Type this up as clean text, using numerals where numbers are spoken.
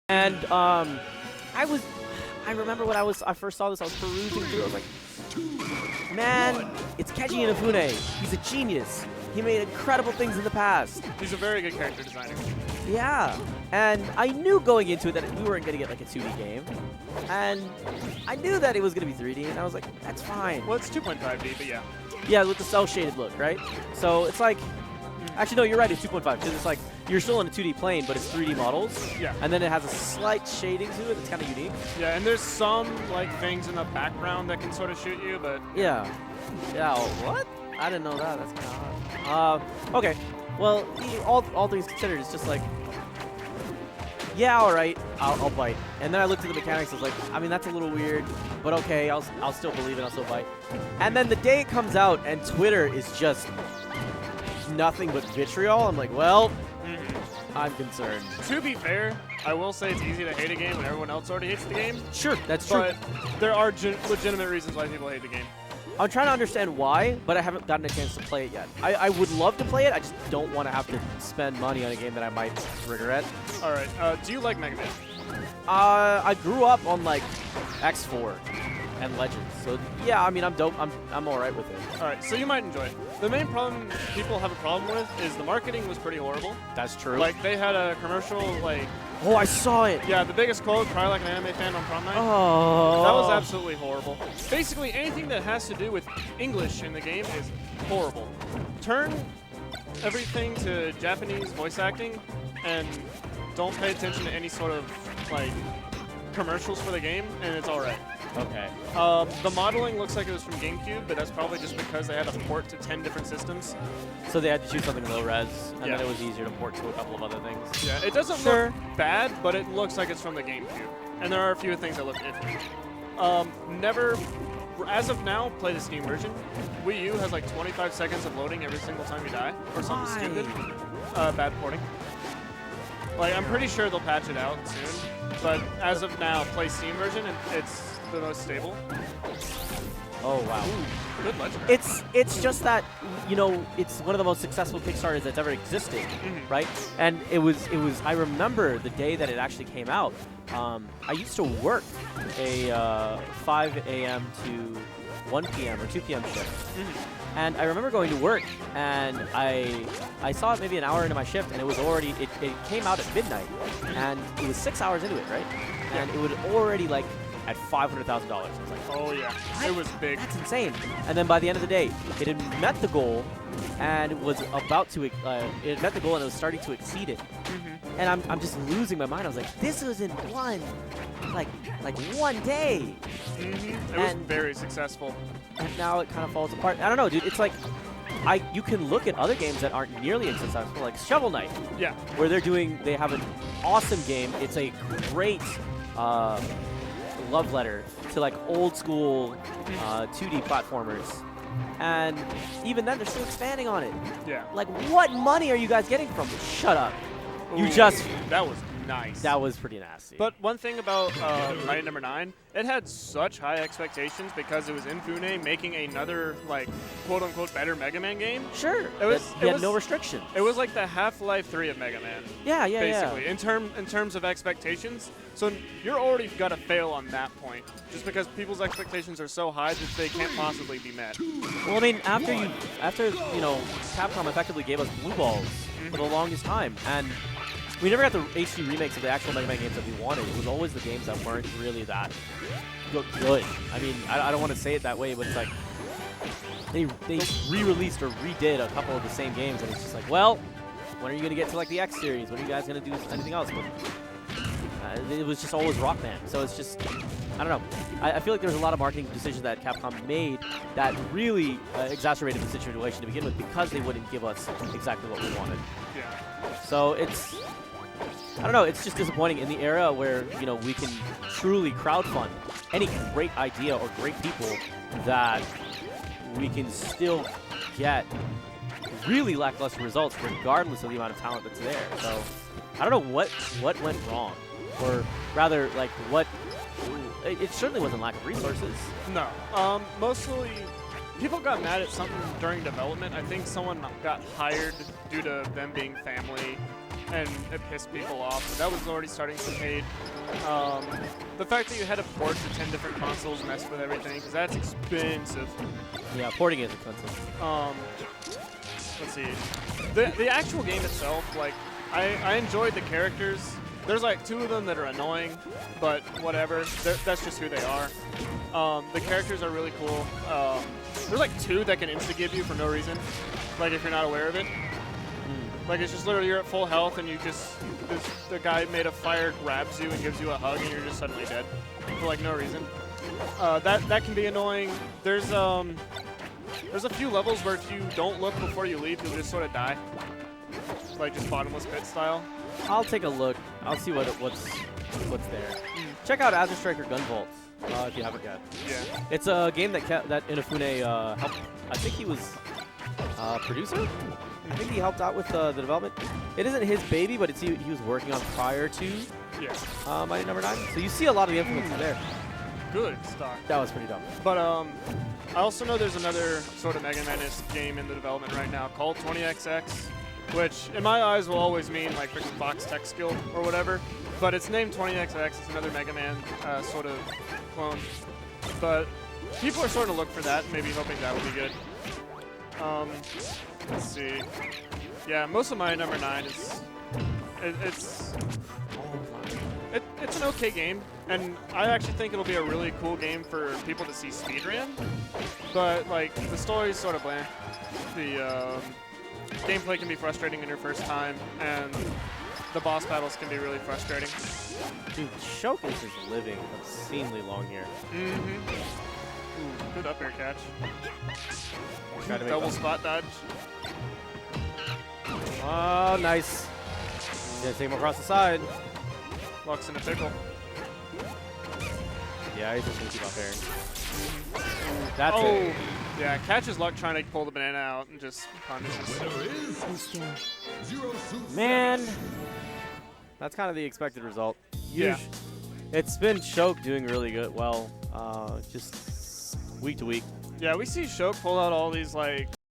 And I remember when I first saw this, I was perusing through. I was like, man, it's Keiji Inafune. He's a genius. He made incredible things in the past. He's a very good character designer. Yeah, and I knew going into it that we weren't going to get like a 2D game. And I knew that it was going to be 3D, and I was like, that's fine. Well, it's 2.5D, but yeah. Yeah, with the cel-shaded look, right? So it's like, actually, no, you're right, it's 2.5, because it's like, you're still in a 2D plane, but it's 3D models. Yeah. And then it has a slight shading to it that's kind of unique. Yeah, and there's some, like, things in the background that can sort of shoot you, but... Yeah. Yeah, what? I didn't know that. That's kind of odd. Okay. Well, all things considered, it's just like, yeah, all right, I'll bite. And then I looked at the mechanics. I was like, I mean, that's a little weird, but okay, I'll still believe it. I'll still bite. And then the day it comes out, and Twitter is just nothing but vitriol. I'm like, well, I'm concerned. To be fair, I will say it's easy to hate a game when everyone else already hates the game. Sure, that's true. But there are legitimate reasons why people hate the game. I'm trying to understand why, but I haven't gotten a chance to play it yet. I would love to play it. I just don't want to have to spend money on a game that I might regret. All right. Do you like Mega Man? I grew up on like X4 and Legends, so yeah. I mean, I'm dope. I'm all right with it. All right. So you might enjoy it. The main problem people have a problem with is the marketing was pretty horrible. That's true. Like they had a commercial like. Oh, I saw it. Yeah, the biggest quote, cry like an anime fan on prom night. Oh. That was absolutely horrible. Basically, anything that has to do with English in the game is horrible. Turn everything to Japanese voice acting and don't pay attention to any sort of, like, commercials for the game, and it's all right. Okay. The modeling looks like it was from GameCube, but that's probably just because they had to port to 10 different systems. So they had to choose something low res, and Yeah. then it was easier to port to a couple of other things. Yeah, it doesn't look bad, but it looks like it's from the GameCube. And there are a few things that look iffy. Never, as of now, play the Steam version. Wii U has like 25 seconds of loading every single time you die, or something stupid. Bad porting. Like, I'm pretty sure they'll patch it out soon, but as of now, play Steam version, and it's the most stable. Oh wow. Ooh, good legendary. It's just that, you know, it's one of the most successful Kickstarters that's ever existed, right? And it was I remember the day that it actually came out. I used to work a 5 a.m. to 1 p.m. or 2 p.m. shift. And I remember going to work, and I saw it maybe an hour into my shift, and it was already, it came out at midnight, and it was 6 hours into it, right? And it was already like at $500,000. I was like, oh yeah, it was big. That's insane. And then by the end of the day, it had met the goal, and it was about to, it had met the goal, and it was starting to exceed it. And I'm just losing my mind. I was like, this was in one day. It was very successful. And now it kind of falls apart. I don't know, dude. It's like, you can look at other games that aren't nearly as successful, like Shovel Knight. Yeah. Where they have an awesome game. It's a great love letter to like old school 2D platformers. And even then, they're still expanding on it. Yeah. Like, what money are you guys getting from it? Shut up. Ooh, You just... That was nice. That was pretty nasty. But one thing about Night Number 9, it had such high expectations because it was Inafune making another, like, quote-unquote better Mega Man game. Sure. It had no restriction. It was like the Half-Life 3 of Mega Man. Yeah, basically, in terms of expectations. So you're already got to fail on that point, just because people's expectations are so high that they can't possibly be met. Well, I mean, after you know, Capcom effectively gave us blue balls for the longest time, and we never got the HD remakes of the actual Mega Man games that we wanted. It was always the games that weren't really that good. I mean, I don't want to say it that way, but it's like they re-released or redid a couple of the same games, and it's just like, well, when are you going to get to like the X series? When are you guys going to do anything else? But it was just always Rockman. So it's just, I don't know. I feel like there's a lot of marketing decisions that Capcom made that really exacerbated the situation to begin with because they wouldn't give us exactly what we wanted. Yeah. So it's, I don't know, it's just disappointing in the era where, you know, we can truly crowdfund any great idea or great people that we can still get really lackluster results regardless of the amount of talent that's there. So I don't know what went wrong, or rather, like, it certainly wasn't lack of resources. No. Mostly, people got mad at something during development. I think someone got hired due to them being family and it pissed people off. That was already starting to hate. The fact that you had to port to 10 different consoles messed with everything, because that's expensive. Yeah, porting is expensive. Let's see. The actual game itself, like, I enjoyed the characters. There's like 2 of them that are annoying, but whatever. That's just who they are. The characters are really cool. There's like 2 that can insta-give you for no reason, like if you're not aware of it. Like it's just literally you're at full health and you just, the guy made of fire grabs you and gives you a hug and you're just suddenly dead for like no reason. That can be annoying. There's a few levels where if you don't look before you leave, you'll just sort of die. Like just bottomless pit style. I'll take a look. I'll see what's there. Check out Azure Striker Gunvolt if you haven't yet. Yeah. It's a game that Inafune helped. I think he was producer. I think he helped out with the development. It isn't his baby, but it's he was working on prior to Mighty Number 9. So you see a lot of the influences there. Good start. That was pretty dumb. But I also know there's another sort of Mega Man-esque game in the development right now called 20XX, which in my eyes will always mean like freaking Fox Tech Skill or whatever. But it's named 20XX. It's another Mega Man sort of clone. But people are starting to look for that, maybe hoping that will be good. Let's see. Yeah, most of my number 9 is it's an okay game, and I actually think it'll be a really cool game for people to see speedrun. But like the story's sort of bland. The gameplay can be frustrating in your first time, and the boss battles can be really frustrating. Dude, Shokio is living obscenely long here. Ooh, good up air catch. Double spot dodge. Oh, nice. Gonna take him across the side. Luck's in a pickle. Yeah, he's just gonna keep up airing. That's it. Yeah, catches Luck trying to pull the banana out and just punishes. Man, that's kind of the expected result. Yeah. It's been Shok doing really good. Well, just week to week. Yeah, we see Shok pull out all these like